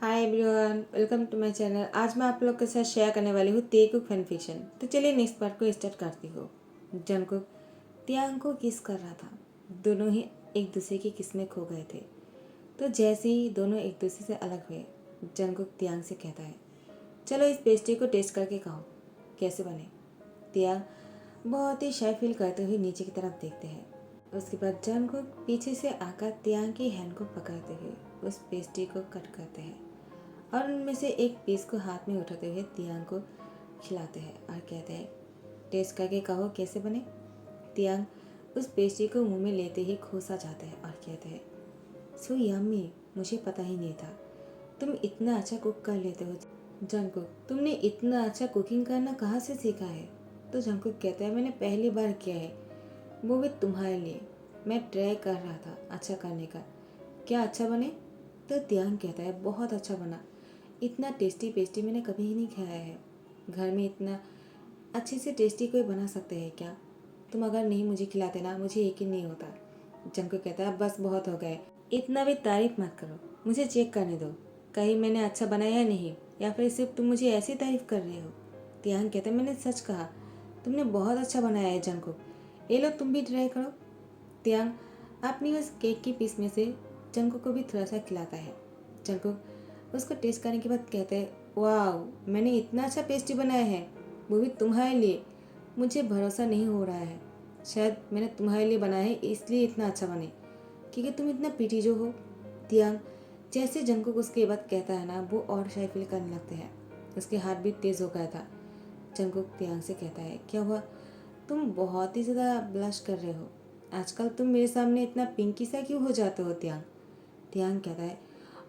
Hi everyone, welcome to my channel. आज मैं आप लोग के साथ शेयर करने वाली हूँ तेकुक फैन फिक्शन। तो चलिए नेक्स्ट पार्ट को स्टार्ट करती हूँ। जंगकुक तियांग को किस कर रहा था। दोनों ही एक दूसरे की किस में खो गए थे। तो जैसे ही दोनों एक दूसरे से अलग हुए, जंगकुक तियांग से कहता है, चलो इस पेस्ट्री को टेस्ट करके कहो कैसे बने। तियांग बहुत ही शाय फील करते हुए नीचे की तरफ देखते हैं। उसके बाद जंगकुक पीछे से आकर तियांग की हैंड को पकड़ते हुए उस पेस्ट्री को कट करते हैं और उनमें से एक पीस को हाथ में उठाते हुए तियांग को खिलाते हैं और कहते हैं, टेस्ट करके कहो कैसे बने। तियांग उस पेस्ट्री को मुंह में लेते ही खुश आ जाते हैं और कहते हैं, सो यम्मी, मुझे पता ही नहीं था तुम इतना अच्छा कुक कर लेते हो। जंगकुक, तुमने इतना अच्छा कुकिंग करना कहाँ से सीखा है। तो जंगकुक कहता है, मैंने पहली बार किया है, वो भी तुम्हारे लिए। मैं ट्राई कर रहा था अच्छा करने का। क्या अच्छा बने। तो तियांग कहता है, बहुत अच्छा बना। इतना टेस्टी पेस्ट्री मैंने कभी ही नहीं खाया है। घर में इतना अच्छे से टेस्टी कोई बना सकते हैं क्या। तुम अगर नहीं मुझे खिलाते ना, मुझे यकीन नहीं होता। जंको कहता है, बस बहुत हो गए, इतना भी तारीफ मत करो, मुझे चेक करने दो कहीं मैंने अच्छा बनाया है नहीं, या फिर सिर्फ तुम मुझे ऐसी तारीफ कर रहे हो। तियांग कहता है, मैंने सच कहा, तुमने बहुत अच्छा बनाया है जंको। ये लो तुम भी ट्राई करो। तियांग अपनी उस केक की पीस में से जंको को भी थोड़ा सा खिलाता है। जंको उसको टेस्ट करने के बाद कहते हैं, वाह, मैंने इतना अच्छा पेस्ट्री बनाया है, वो भी तुम्हारे लिए। मुझे भरोसा नहीं हो रहा है, शायद मैंने तुम्हारे लिए बनाया है इसलिए इतना अच्छा बने, क्योंकि तुम इतना पीटी जो हो। तियांग जैसे जंगकुक उसके बाद कहता है ना, वो और शाय फील करने लगते हैं। उसके हाथ भी तेज हो गया था। जंगकुक तियांग से कहता है, क्या हुआ, तुम बहुत ही ज़्यादा ब्लश कर रहे हो आजकल, तुम मेरे सामने इतना पिंकी सा क्यों हो जाते हो। तियांग तियांग कहता है,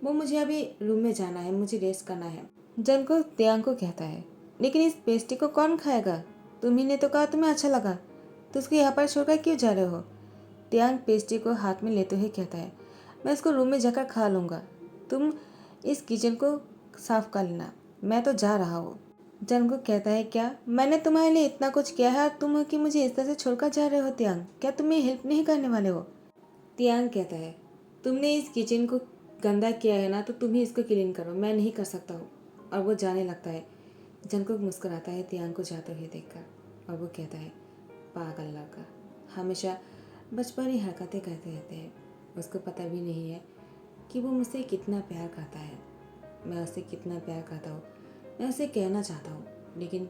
वो मुझे अभी रूम में जाना है, मुझे रेस्ट करना है। जंको तियांग को कहता है, लेकिन इस पेस्ट्री को कौन खाएगा, तुम्ही ने तो कहा तुम्हें अच्छा लगा, तो उसको यहाँ पर छोड़कर क्यों जा रहे हो। तियांग पेस्ट्री को हाथ में लेते हुए कहता है, मैं इसको रूम में जाकर खा लूँगा, तुम इस किचन को साफ कर लेना, मैं तो जा रहा हूँ। जंको कहता है, क्या मैंने तुम्हारे लिए इतना कुछ किया है और तुम हो कि मुझे इस तरह से छोड़कर जा रहे हो। तियांग, क्या तुम मेरी हेल्प नहीं करने वाले हो। तियांग कहता है, तुमने इस किचन को गंदा किया है ना, तो तुम ही इसको क्लीन करो, मैं नहीं कर सकता हूँ। और वो जाने लगता है। जंकुक मुस्कुराता है तियांग को जाते हुए देखकर और वो कहता है, पागल लड़का, हमेशा बचपनी हरकतें करते रहते हैं। उसको पता भी नहीं है कि वो मुझसे कितना प्यार करता है, मैं उससे कितना प्यार करता हूँ। मैं उसे कहना चाहता हूँ, लेकिन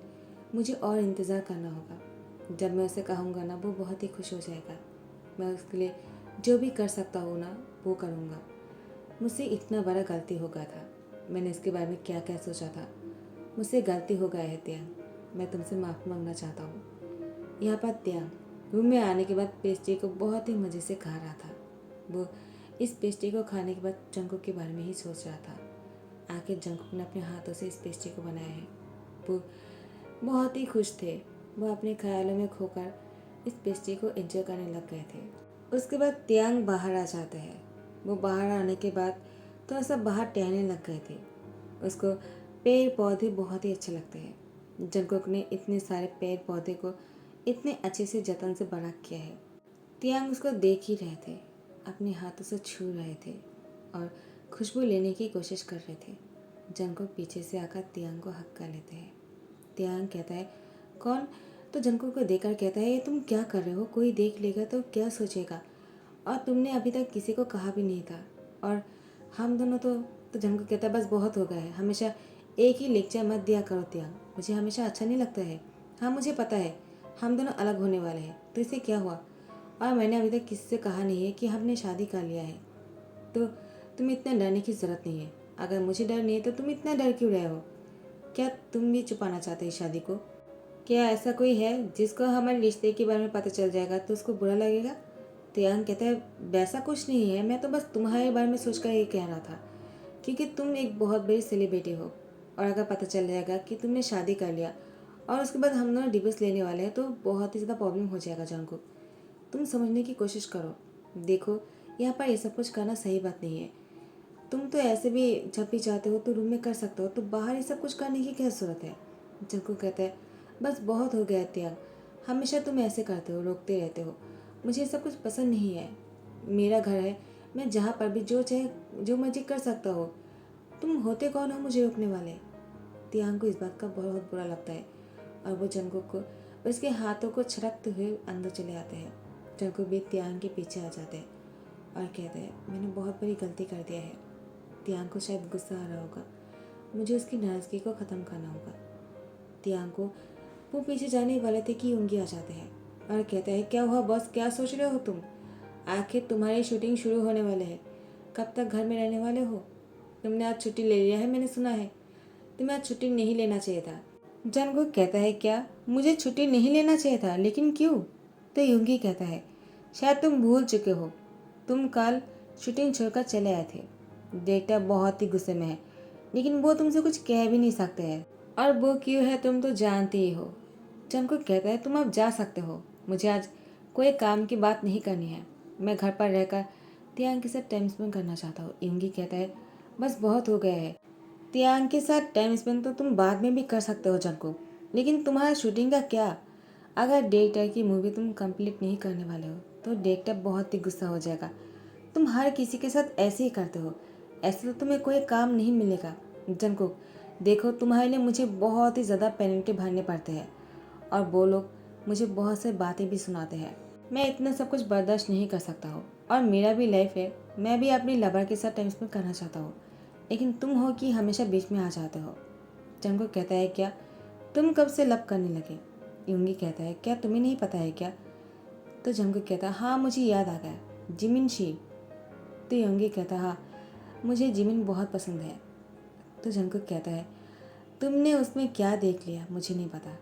मुझे और इंतज़ार करना होगा। जब मैं उसे कहूँगा ना, वो बहुत ही खुश हो जाएगा। मैं उसके लिए जो भी कर सकता हूँ ना, वो करूँगा। मुझसे इतना बड़ा गलती हो गया था, मैंने इसके बारे में क्या क्या सोचा था। मुझसे गलती हो गया है तियांग, मैं तुमसे माफ़ी मांगना चाहता हूँ। यहाँ पर तियांग रूम में आने के बाद पेस्ट्री को बहुत ही मज़े से खा रहा था। वो इस पेस्ट्री को खाने के बाद जंकुक के बारे में ही सोच रहा था। आखिर जंकुक ने अपने हाथों से इस पेस्ट्री को बनाया है। वो बहुत ही खुश थे। वो अपने ख्यालों में खोकर इस पेस्ट्री को एंजॉय करने लग गए थे। उसके बाद तियांग बाहर आ जाते हैं। वो बाहर आने के बाद थोड़ा सा बाहर टहलने लग गए थे। उसको पेड़ पौधे बहुत ही अच्छे लगते हैं। जंकुक ने इतने सारे पेड़ पौधे को इतने अच्छे से जतन से बड़ा किया है। तियांग उसको देख ही रहे थे, अपने हाथों से छू रहे थे और खुशबू लेने की कोशिश कर रहे थे। जंकुक पीछे से आकर तियांग को हक कर लेते हैं। तियांग कहता है, कौन। तो जंकुक को देखकर कहता है, ये तुम क्या कर रहे हो, कोई देख लेगा तो क्या सोचेगा, और तुमने अभी तक किसी को कहा भी नहीं था, और हम दोनों तो जंकुक कहता है, बस बहुत हो गया है, हमेशा एक ही लेक्चर मत दिया करो तियांग, मुझे हमेशा अच्छा नहीं लगता है। हाँ मुझे पता है हम दोनों अलग होने वाले हैं, तो इससे क्या हुआ, और मैंने अभी तक किसी से कहा नहीं है कि हमने शादी कर लिया है, तो तुम्हें इतना डरने की ज़रूरत नहीं है। अगर मुझे डर नहीं है तो तुम इतना डर क्यों रहे हो। क्या तुम भी छुपाना चाहते हो शादी को। क्या ऐसा कोई है जिसको हमारे रिश्ते के बारे में पता चल जाएगा तो उसको बुरा लगेगा। तियांग कहता है, वैसा कुछ नहीं है, मैं तो बस तुम्हारे बारे में सोचकर ये कह रहा था, क्योंकि तुम एक बहुत बड़ी सेलिब्रिटी हो, और अगर पता चल जाएगा कि तुमने शादी कर लिया और उसके बाद हम दोनों डिवोर्स लेने वाले हैं, तो बहुत ही ज़्यादा प्रॉब्लम हो जाएगा। जंकुक, तुम समझने की कोशिश करो, देखो यहाँ पर ये सब कुछ करना सही बात नहीं है। तुम तो ऐसे भी जब भी चाहते हो तो रूम में कर सकते हो, तो बाहर ये सब कुछ करने की क्या ज़रूरत है। जंकुक कहता है, बस बहुत हो गया त्याग, हमेशा तुम ऐसे करते हो, रोकते रहते हो, मुझे ये सब कुछ पसंद नहीं है। मेरा घर है, मैं जहाँ पर भी जो चाहे जो मर्जी कर सकता हूँ, तुम होते कौन हो मुझे रोकने वाले? तियांग को इस बात का बहुत बुरा लगता है और वो जंगकुक को उसके हाथों को छड़कते हुए अंदर चले आते हैं। जंगकुक भी तियांग के पीछे आ जाते हैं और कहते हैं, मैंने बहुत बड़ी गलती कर दिया है। तियांग को शायद गुस्सा आ रहा होगा, मुझे उसकी नाराज़गी को ख़त्म करना होगा। तियांग को वो पीछे जाने वाले थे कि युंगी आ जाते हैं और कहता है, क्या हुआ बॉस, क्या सोच रहे हो तुम? आखिर तुम्हारी शूटिंग शुरू होने वाले है, कब तक घर में रहने वाले हो? तुमने आज छुट्टी ले लिया है, मैंने सुना है। तुम्हें आज छुट्टी नहीं लेना चाहिए था। जंगकुक कहता है, क्या मुझे छुट्टी नहीं लेना चाहिए था, लेकिन क्यों? तो युंगी कहता है, शायद तुम भूल चुके हो, तुम कल शूटिंग छोड़कर चले आए थे। डायरेक्टर बहुत ही गुस्से में है, लेकिन वो तुमसे कुछ कह भी नहीं सकते हैं, और वो क्यों है तुम तो जानते ही हो। जंगकुक कहता है, तुम अब जा सकते हो, मुझे आज कोई काम की बात नहीं करनी है, मैं घर पर रहकर तियांग के साथ टाइम स्पेंड करना चाहता हूँ। युंगी कहता है, बस बहुत हो गया है, तियांग के साथ टाइम स्पेंड तो तुम बाद में भी कर सकते हो जंगकुक, लेकिन तुम्हारा शूटिंग का क्या? अगर डायरेक्टर की मूवी तुम कंप्लीट नहीं करने वाले हो तो डायरेक्टर बहुत ही गुस्सा हो जाएगा। तुम हर किसी के साथ ऐसे ही करते हो, ऐसे तो तुम्हें कोई काम नहीं मिलेगा। जंगकुक, देखो तुम्हारे लिए मुझे बहुत ही ज़्यादा पेनल्टी भरने पड़ते हैं और वो लोग मुझे बहुत से बातें भी सुनाते हैं। मैं इतना सब कुछ बर्दाश्त नहीं कर सकता हूँ और मेरा भी लाइफ है, मैं भी अपनी लवर के साथ टाइम स्पेंड करना चाहता हूँ, लेकिन तुम हो कि हमेशा बीच में आ जाते हो। जंगकुक कहता है, क्या तुम कब से लव करने लगे? युंगी कहता है, क्या तुम्हें नहीं पता है क्या? तो जंगकुक कहता है, हाँ मुझे याद आ गया, जिमिन शी। तो युंगी कहता है, हाँ मुझे जिमिन बहुत पसंद है। तो जंगकुक कहता है, तुमने उसमें क्या देख लिया मुझे नहीं पता।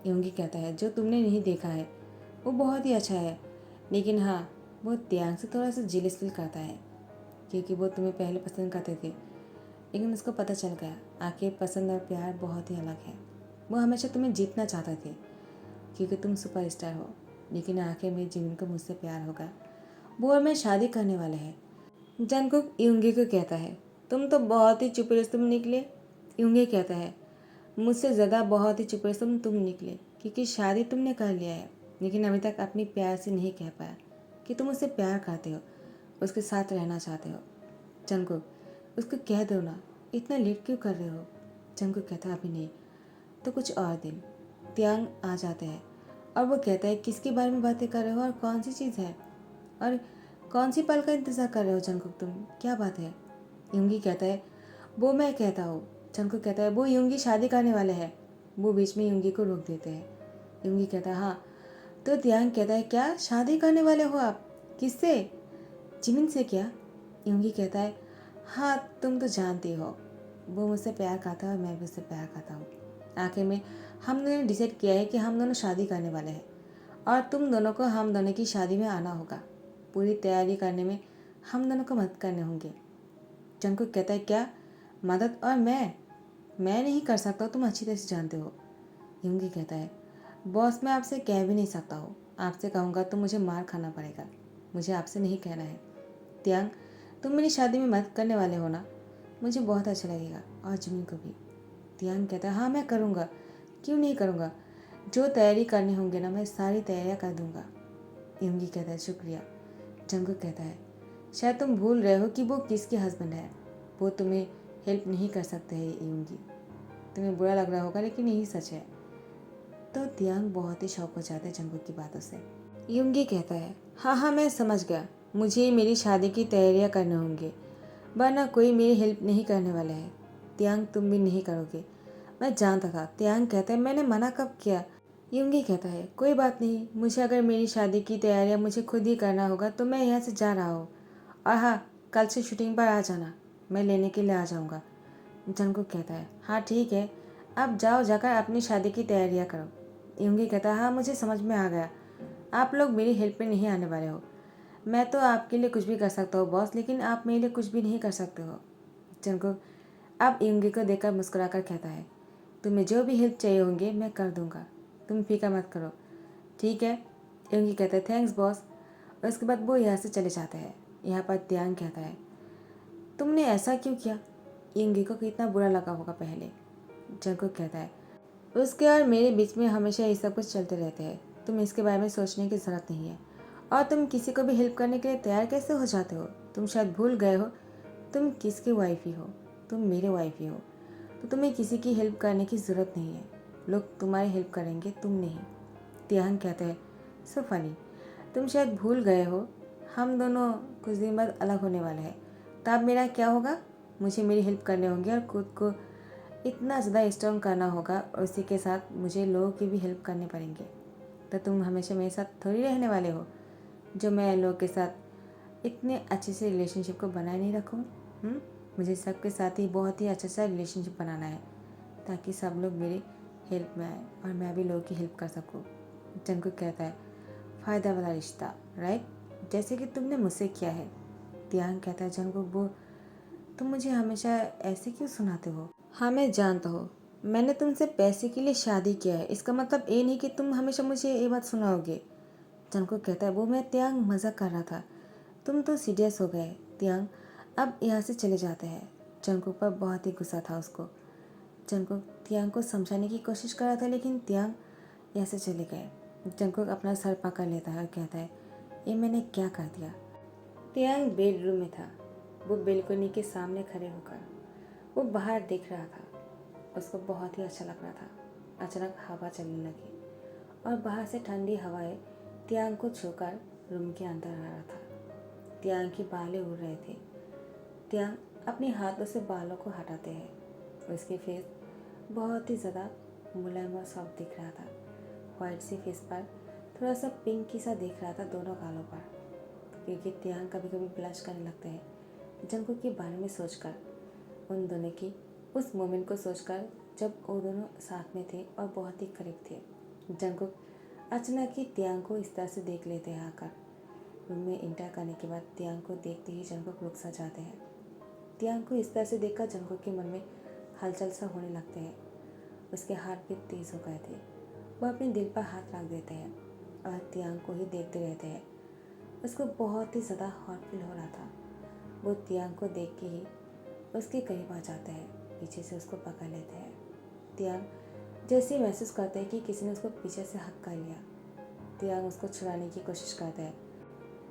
युंगी कहता है, जो तुमने नहीं देखा है वो बहुत ही अच्छा है, लेकिन हाँ वो तियांग से थोड़ा सा जेलस फील करता है, क्योंकि वो तुम्हें पहले पसंद करते थे, लेकिन उसको पता चल गया आखिर पसंद और प्यार बहुत ही अलग है। वो हमेशा तुम्हें जीतना चाहते थे क्योंकि तुम सुपरस्टार हो, लेकिन आखिर में जिमिन को मुझसे प्यार होगा, वो और मैं शादी करने वाले हैं। जंगकुक युंगी को कहता है, तुम तो बहुत ही चुपड़िस्तम निकले। युंगी कहता है, मुझसे ज़्यादा बहुत ही चुपड़िस्तम तुम निकले, क्योंकि शादी तुमने कर लिया है, लेकिन अभी तक अपनी प्यार से नहीं कह पाया कि तुम उससे प्यार करते हो, उसके साथ रहना चाहते हो। जंगकुक, उसको कह दो ना, इतना लेट क्यों कर रहे हो? जंगकुक कहता है, अभी नहीं, तो कुछ और दिन। तियांग आ जाते हैं और वो कहता है, किसके बारे में बातें कर रहे हो और कौन सी चीज़ है और कौन सी पल का इंतज़ार कर रहे हो जंगकुक तुम, क्या बात है? युंगी कहता है, वो मैं कहता हूँ। जंगकुक कहता है, वो युंगी शादी करने वाले हैं। वो बीच में युंगी को रोक देते हैं। युंगी कहता है, हाँ। तो तियांग कहता है, क्या शादी करने वाले हो आप? किससे? जिमिन से क्या? युंगी कहता है, हाँ तुम तो जानती हो, वो मुझसे प्यार करता है और मैं भी उससे प्यार करता हूँ। आखिर में हम दोनों ने डिसाइड किया है कि हम दोनों शादी करने वाले हैं और तुम दोनों को हम दोनों की शादी में आना होगा। पूरी तैयारी करने में हम दोनों को मदद करने होंगे। जंगकुक कहता है, क्या मदद? और मैं नहीं कर सकता, तुम अच्छी तरह से जानते हो। युंगी कहता है, बॉस मैं आपसे कह भी नहीं सकता हूँ, आपसे कहूँगा तो मुझे मार खाना पड़ेगा, मुझे आपसे नहीं कहना है। तियांग, तुम मेरी शादी में मदद करने वाले हो ना? मुझे बहुत अच्छा लगेगा और जिमिन को भी। तियांग कहता है, हाँ मैं करूँगा, क्यों नहीं करूँगा, जो तैयारी करनी होंगी ना मैं सारी तैयारियाँ कर दूँगा। युंगी कहता है, शुक्रिया। जंगकुक कहता है, शायद तुम भूल रहे हो कि वो किसके हस्बैंड है, वो तुम्हें हेल्प नहीं कर सकते हैं युंगी। तुम्हें बुरा लग रहा होगा लेकिन यही सच है। तो तियांग बहुत ही शौक हो जाते हैं जंगकुक की बातों से। युंगी कहता है, हाँ हाँ मैं समझ गया, मुझे मेरी शादी की तैयारियाँ करने होंगी, वरना कोई मेरी हेल्प नहीं करने वाला है। तियांग तुम भी नहीं करोगे, मैं जानता था। तियांग कहता है, मैंने मना कब किया? युंगी कहता है, कोई बात नहीं, मुझे अगर मेरी शादी की तैयारियां मुझे खुद ही करना होगा तो मैं यहाँ से जा रहा हूँ, और हाँ कल से शूटिंग पर आ जाना, मैं लेने के लिए आ जाऊँगा। जंगकुक कहता है, हाँ ठीक है, अब जाओ जाकर अपनी शादी की तैयारियाँ करो। युंगी कहता है, हाँ मुझे समझ में आ गया, आप लोग मेरी हेल्प में नहीं आने वाले हो। मैं तो आपके लिए कुछ भी कर सकता हूँ बॉस, लेकिन आप मेरे लिए कुछ भी नहीं कर सकते हो। जंगकुक अब युंगी को देखकर मुस्कुराकर कहता है, तुम्हें जो भी हेल्प चाहिए होंगे मैं कर दूंगा, तुम फिक्र मत करो। ठीक है, युंगी कहता है, थैंक्स बॉस। और उसके बाद वो यहाँ से चले जाते हैं। यहाँ पर तियांग कहता है, तुमने ऐसा क्यों किया? युंगी को कितना बुरा लगा होगा पहले। जंगकुक कहता है, उसके और मेरे बीच में हमेशा ये सब कुछ चलते रहते हैं, तुम इसके बारे में सोचने की ज़रूरत नहीं है। और तुम किसी को भी हेल्प करने के लिए तैयार कैसे हो जाते हो? तुम शायद भूल गए हो तुम किसकी वाइफ ही हो। तुम मेरे वाइफ ही हो, तो तुम्हें किसी की हेल्प करने की ज़रूरत नहीं है। लोग तुम्हारी हेल्प करेंगे, तुम नहीं। तियांग कहते हैं, सो फनी, तुम शायद भूल गए हो हम दोनों कुछ दिन बाद अलग होने वाले हैं। तब मेरा क्या होगा? मुझे मेरी हेल्प करने होंगे और खुद को इतना ज़्यादा स्ट्रॉन्ग करना होगा, और उसी के साथ मुझे लोगों की भी हेल्प करने पड़ेंगे। तो तुम हमेशा मेरे साथ थोड़ी रहने वाले हो, जो मैं लोगों के साथ इतने अच्छे से रिलेशनशिप को बनाए नहीं रखूँ। मुझे सबके साथ ही बहुत ही अच्छा सा रिलेशनशिप बनाना है, ताकि सब लोग मेरी हेल्प में आए और मैं भी लोगों की हेल्प कर सकूँ। जंगकुक कहता है, फ़ायदा वाला रिश्ता, राइट, जैसे कि तुमने मुझसे किया है। तियांग कहता है, जंगकुक वो तुम मुझे हमेशा ऐसे क्यों सुनाते हो? हाँ, मैं जानता हूँ, मैंने तुमसे पैसे के लिए शादी किया है, इसका मतलब ये नहीं कि तुम हमेशा मुझे ये बात सुनाओगे। जंगकुक कहता है, वो मैं तियांग मज़ाक कर रहा था, तुम तो सीरियस हो गए। तियांग अब यहाँ से चले जाते हैं। जंगकुक पर बहुत ही गुस्सा था उसको। जंगकुक तियांग को समझाने की कोशिश कर रहा था, लेकिन तियांग यहाँ से चले गए। जंगकुक अपना सर पकड़ लेता है और कहता है, ये मैंने क्या कर दिया? तियांग बेडरूम में था। वो बेलकनी के सामने खड़े होकर वो बाहर देख रहा था। उसको बहुत ही अच्छा लग रहा था। अचानक हवा चलने लगी और बाहर से ठंडी हवाएं तियांग को छूकर रूम के अंदर आ रहा था। तियांग की बालें उड़ रहे थे। तियांग अपने हाथों से बालों को हटाते हैं। उसकी फेस बहुत ही ज़्यादा मुलायम और सॉफ्ट दिख रहा था। वाइट सी फेस पर थोड़ा सा पिंकी सा दिख रहा था दोनों गालों पर, क्योंकि तियांग कभी कभी ब्लश करने लगते हैं जंगकुक के बारे में सोचकर, उन दोनों की उस मोमेंट को सोचकर जब वो दोनों साथ में थे और बहुत ही करीब थे। जंगकुक अचानक ही तियांग को इस तरह से देख लेते हैं आकर। रूम में इंटर करने के बाद तियांग को देखते ही जंगकुक रुक सा जाते हैं। तियांग को इस तरह से देखकर जंगकुक के मन में हलचल सा होने लगते हैं। उसके हाथ भी तेज हो गए थे। वो अपने दिल पर हाथ रख देते हैं और तियांग को ही देखते रहते हैं। उसको बहुत ही ज़्यादा हॉट फील हो रहा था। वो तियांग को देख के ही उसके करीब आ जाते हैं, पीछे से उसको पकड़ लेते हैं। तियांग जैसे ही महसूस करते हैं कि किसी ने उसको पीछे से हक कर लिया, तियांग उसको छुड़ाने की कोशिश करता है,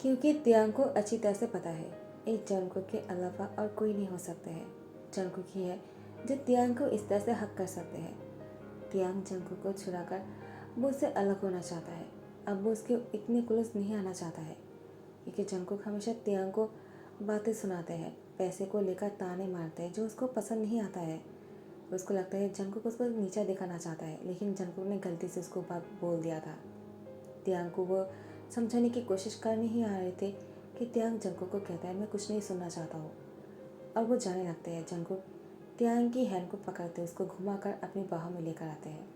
क्योंकि तियांग को अच्छी तरह से पता है एक जंगकुक के अलावा और कोई नहीं हो सकता है। जंगकुक ही है जो तियांग को इस तरह से हक कर सकते हैं। तियांग जंगकुक को छुड़ाकर वो उससे अलग होना चाहता है। अब वो उसके इतने क्लोज नहीं आना चाहता है, क्योंकि जंगकुक हमेशा तियांग को बातें सुनाते हैं, पैसे को लेकर ताने मारते हैं जो उसको पसंद नहीं आता है। उसको लगता है जंगकुक उसको नीचा दिखाना चाहता है, लेकिन जंगकुक ने गलती से उसको बात बोल दिया था। तियांग को वो समझाने की कोशिश कर नहीं आ रहे थे कि तियांग जंगकुक को कहता है, मैं कुछ नहीं सुनना चाहता हूँ। और वो जाने लगते हैं। जंगकुक तियांग की हैंड को पकड़ते उसको घुमाकर अपनी बाहों में लेकर आते हैं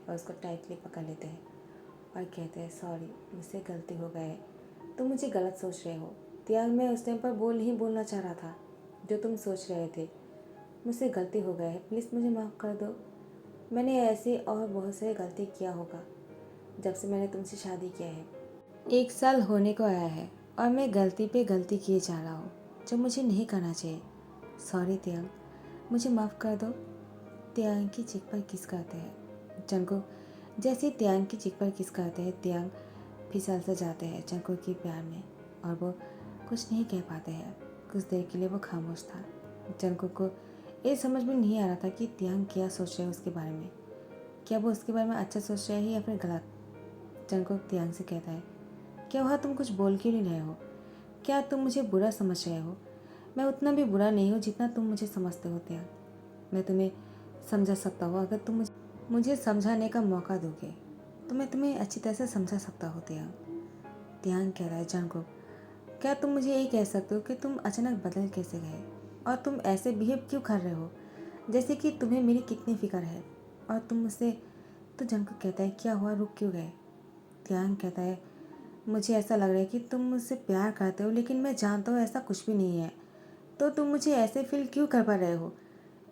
और उसको टाइटली पकड़ लेते हैं और कहते हैं, सॉरी, मुझसे गलती हो गई है, तुम मुझे गलत सोच रहे हो। तियांग, मैं उस टाइम पर वो नहीं बोलना चाह रहा था जो तुम सोच रहे थे। मुझसे गलती हो गई है, प्लीज़ मुझे माफ़ कर दो। मैंने ऐसी और बहुत सारी गलती किया होगा जब से मैंने तुमसे शादी किया है। 1 साल होने को आया है और मैं गलती पे गलती किए जा रहा हूँ जो मुझे नहीं करना चाहिए। सॉरी तियांग, मुझे माफ़ कर दो। तियांग की चिक पर किस करते हैं। जंगकुक जैसे ही तियांग की चिक पर किस करते हैं, तियांग फिसल से जाते हैं जंगकुक के प्यार में और वो कुछ नहीं कह पाते हैं। कुछ देर के लिए वो खामोश था। जंगकुक को ये समझ में नहीं आ रहा था कि तियांग क्या सोच रहे हैं उसके बारे में। क्या वो उसके बारे में अच्छा सोच रहे हैं या फिर गलत। जंगकुक तियांग से कहता है, क्या हुआ, तुम कुछ बोल क्यों नहीं रहे हो? क्या तुम मुझे बुरा समझ रहे हो? मैं उतना भी बुरा नहीं हूँ जितना तुम मुझे समझते हो तियांग। मैं तुम्हें समझा सकता हूँ, अगर तुम मुझे समझाने का मौका दोगे तो मैं तुम्हें अच्छी तरह से समझा सकता हूँ तियांग। तियांग कह रहा है, जंगकुक, क्या तुम मुझे यही कह सकते हो कि तुम अचानक बदल कैसे गए और तुम ऐसे बिहेव क्यों कर रहे हो जैसे कि तुम्हें मेरी कितनी फिक्र है और तुम मुझसे। तो जंगकुक कहता है, क्या हुआ, रुक क्यों गए? तियांग कहता है, मुझे ऐसा लग रहा है कि तुम मुझसे प्यार करते हो, लेकिन मैं जानता हूँ ऐसा कुछ भी नहीं है। तो तुम मुझे ऐसे फील क्यों कर पा रहे हो?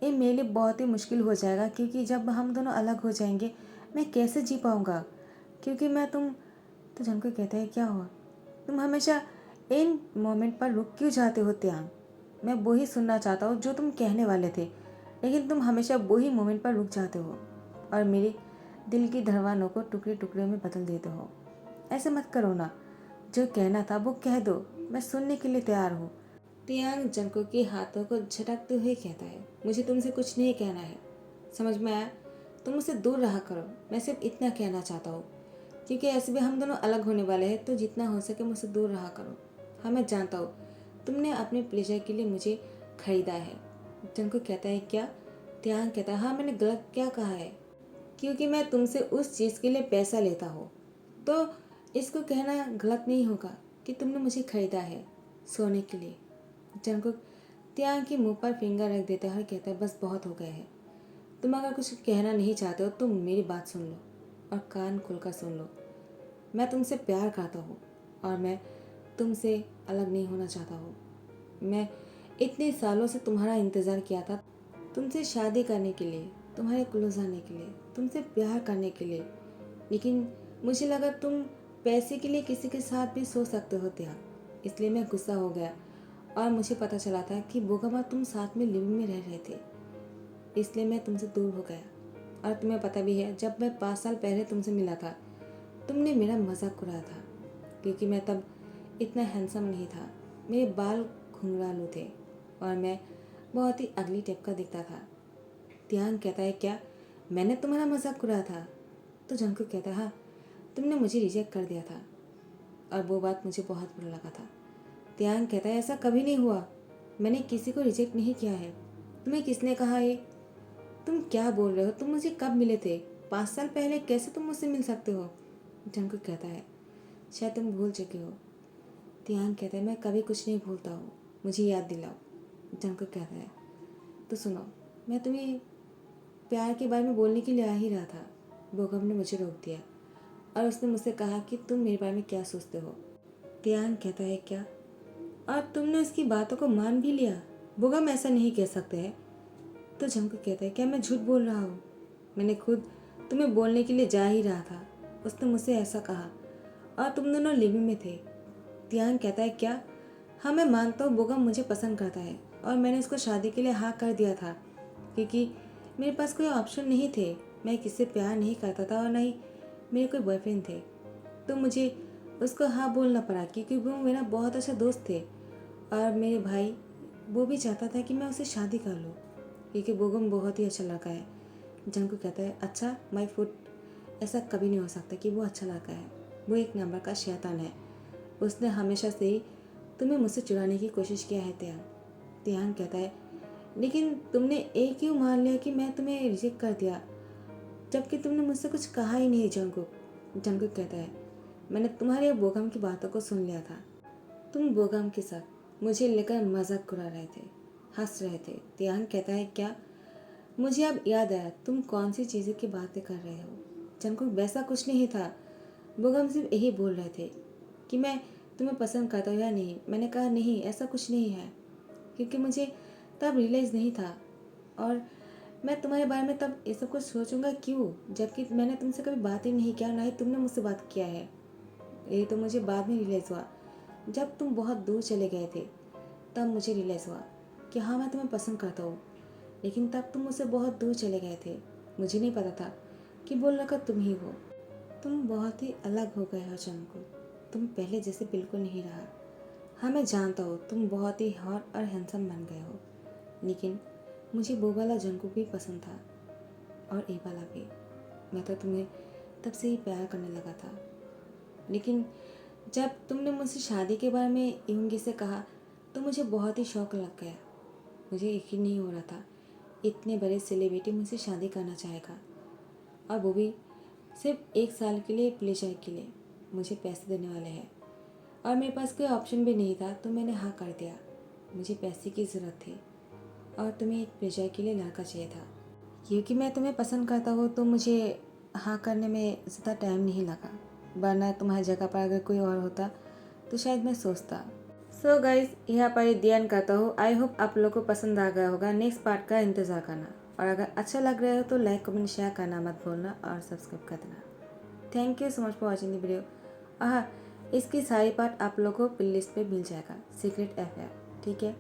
ये मेरे लिए बहुत ही मुश्किल हो जाएगा, क्योंकि जब हम दोनों अलग हो जाएंगे मैं कैसे जी पाऊँगा, क्योंकि मैं तुम। तो जंगकुक कहता है, क्या हुआ, तुम हमेशा इन मोमेंट पर रुक क्यों जाते हो तियांग? मैं वही सुनना चाहता हूँ जो तुम कहने वाले थे, लेकिन तुम हमेशा वही मोमेंट पर रुक जाते हो और मेरे दिल की धड़कनों को टुकड़े टुकड़े में बदल देते हो। ऐसे मत करो ना, जो कहना था वो कह दो, मैं सुनने के लिए तैयार हूँ। तियांग जंको के हाथों को झटकते हुए कहता है, मुझे तुमसे कुछ नहीं कहना है, समझ में आया? तुम मुझसे दूर रहा करो, मैं सिर्फ इतना कहना चाहता हूँ, क्योंकि ऐसे भी हम दोनों अलग होने वाले हैं, तो जितना हो सके मुझसे दूर रहा करो। हाँ मैं जानता हूँ तुमने अपने प्लेजर के लिए मुझे खरीदा है। जंको कहता है, क्या? तियांग कहता है, हाँ मैंने गलत क्या कहा है? क्योंकि मैं तुमसे उस चीज़ के लिए पैसा लेता हूँ, तो इसको कहना गलत नहीं होगा कि तुमने मुझे खरीदा है सोने के लिए। जंको तियांग के मुंह पर फिंगर रख देता है और कहता है, बस बहुत हो गया है। तुम अगर कुछ कहना नहीं चाहते हो तो मेरी बात सुन लो और कान खोलकर सुन लो। मैं तुमसे प्यार करता हूँ और मैं तुमसे अलग नहीं होना चाहता हूँ। मैं इतने सालों से तुम्हारा इंतज़ार किया था, तुमसे शादी करने के लिए, तुम्हारे क्लोज आने के लिए, तुमसे प्यार करने के लिए, लेकिन मुझे लगा तुम पैसे के लिए किसी के साथ भी सो सकते हो त्याग, इसलिए मैं गुस्सा हो गया और मुझे पता चला था कि बोगामा तुम साथ में लिविंग में रह रहे थे, इसलिए मैं तुमसे दूर हो गया। और तुम्हें पता भी है, जब मैं 5 साल पहले तुमसे मिला था तुमने मेरा मजाक उड़ाया था, क्योंकि मैं तब इतना हैंडसम नहीं था, मेरे बाल घुंघरालू थे और मैं बहुत ही अगली टाइप का दिखता था। तियांग कहता है, क्या मैंने तुम्हारा मजाक उड़ाया था? तो जंको कहता है, हाँ तुमने मुझे रिजेक्ट कर दिया था और वो बात मुझे बहुत बुरा लगा था। तियांग कहता है, ऐसा कभी नहीं हुआ, मैंने किसी को रिजेक्ट नहीं किया है। तुम्हें किसने कहा ये? तुम क्या बोल रहे हो? तुम मुझे कब मिले थे? 5 साल पहले? कैसे तुम मुझसे मिल सकते हो? जंको कहता है, शायद तुम भूल चुके हो। तियांग कहता है, मैं कभी कुछ नहीं भूलता हूँ, मुझे याद दिलाओ। जंको कहता है, तो सुनो, मैं तुम्हें प्यार के बारे में बोलने के लिए आ ही रहा था। बोगम ने मुझे रोक दिया और उसने मुझसे कहा कि तुम मेरे बारे में क्या सोचते हो। तियांग कहता है, क्या? और तुमने उसकी बातों को मान भी लिया? बोगम ऐसा नहीं कह सकते हैं। तो जंको कहता है, क्या मैं झूठ बोल रहा हूँ? मैंने खुद तुम्हें बोलने के लिए जा ही रहा था, उसने मुझसे ऐसा कहा और तुम दोनों लिविंग में थे। तियांग कहता है, क्या? हाँ मैं मानता हूँ बोगम मुझे पसंद करता है और मैंने उसको शादी के लिए हाँ कर दिया था, क्योंकि मेरे पास कोई ऑप्शन नहीं थे। मैं किसी से प्यार नहीं करता था और ना ही मेरे कोई बॉयफ्रेंड थे, तो मुझे उसको हाँ बोलना पड़ा, क्योंकि वो मेरा बहुत अच्छा दोस्त थे और मेरे भाई वो भी चाहता था कि मैं उससे शादी कर लूँ, क्योंकि बोगम बहुत ही अच्छा लड़का है। जंको कहता है, अच्छा माय फुट, ऐसा कभी नहीं हो सकता कि वो अच्छा लड़का है, वो एक नंबर का शैतान है, उसने हमेशा से ही तुम्हें मुझसे चुराने की कोशिश किया है। तियांग तियांग कहता है, लेकिन तुमने एक क्यों मान लिया कि मैं तुम्हें रिजेक्ट कर दिया, जबकि तुमने मुझसे कुछ कहा ही नहीं। जंको कहता है, मैंने तुम्हारे बोगम की बातों को सुन लिया था, तुम बोगम के साथ मुझे लेकर मजाक उड़ा रहे थे, हंस रहे थे। तियांग कहता है, क्या? मुझे अब याद आया तुम कौन सी चीज़ें की बातें कर रहे हो। जंको, वैसा कुछ नहीं था, बोगम सिर्फ यही बोल रहे थे कि मैं तुम्हें पसंद करता हूँ या नहीं। मैंने कहा नहीं, ऐसा कुछ नहीं है, क्योंकि मुझे तब रियलाइज़ नहीं था और मैं तुम्हारे बारे में तब ये सब कुछ सोचूंगा क्यों, जबकि मैंने तुमसे कभी बात ही नहीं किया, ना ही तुमने मुझसे बात किया है। ये तो मुझे बाद में रियलाइज़ हुआ, जब तुम बहुत दूर चले गए थे तब मुझे रियलाइज़ हुआ कि हाँ मैं तुम्हें पसंद करता हूँ, लेकिन तब तुम मुझसे बहुत दूर चले गए थे। मुझे नहीं पता था कि वो लड़का तुम ही हो। तुम बहुत ही अलग हो गए हो जंको, तुम पहले जैसे बिल्कुल नहीं रहा। हाँ मैं जानता हूँ तुम बहुत ही हॉट और हैंडसम बन गए हो, लेकिन मुझे वो वाला जंको भी पसंद था और ये वाला भी। मैं तो तुम्हें तब से ही प्यार करने लगा था, लेकिन जब तुमने मुझसे शादी के बारे में यूंगी से कहा तो मुझे बहुत ही शौक लग गया। मुझे यकीन नहीं हो रहा था इतने बड़े सेलिब्रिटी मुझसे शादी करना चाहेगा, और वो भी सिर्फ 1 साल के लिए, प्लेजर के लिए। मुझे पैसे देने वाले हैं और मेरे पास कोई ऑप्शन भी नहीं था, तो मैंने हाँ कर दिया। मुझे पैसे की ज़रूरत थी और तुम्हें एक प्लेजर के लिए लड़का चाहिए था। क्योंकि मैं तुम्हें पसंद करता हूँ तो मुझे हाँ करने में ज़्यादा टाइम नहीं लगा, वरना तुम्हारी जगह पर अगर कोई और होता तो शायद मैं सोचता। सो गाइज, यहाँ पर दी एंड करता हूँ। आई होप आप लोगों को पसंद आ गया होगा। नेक्स्ट पार्ट का इंतज़ार करना, और अगर अच्छा लग रहा हो तो लाइक कमेंट शेयर करना मत भूलना और सब्सक्राइब कर देना। Thank you so much for watching the video. हाँ, इसकी सारी पार्ट आप लोगों को प्ले लिस्ट पर मिल जाएगा, सीक्रेट अफेयर, ठीक है।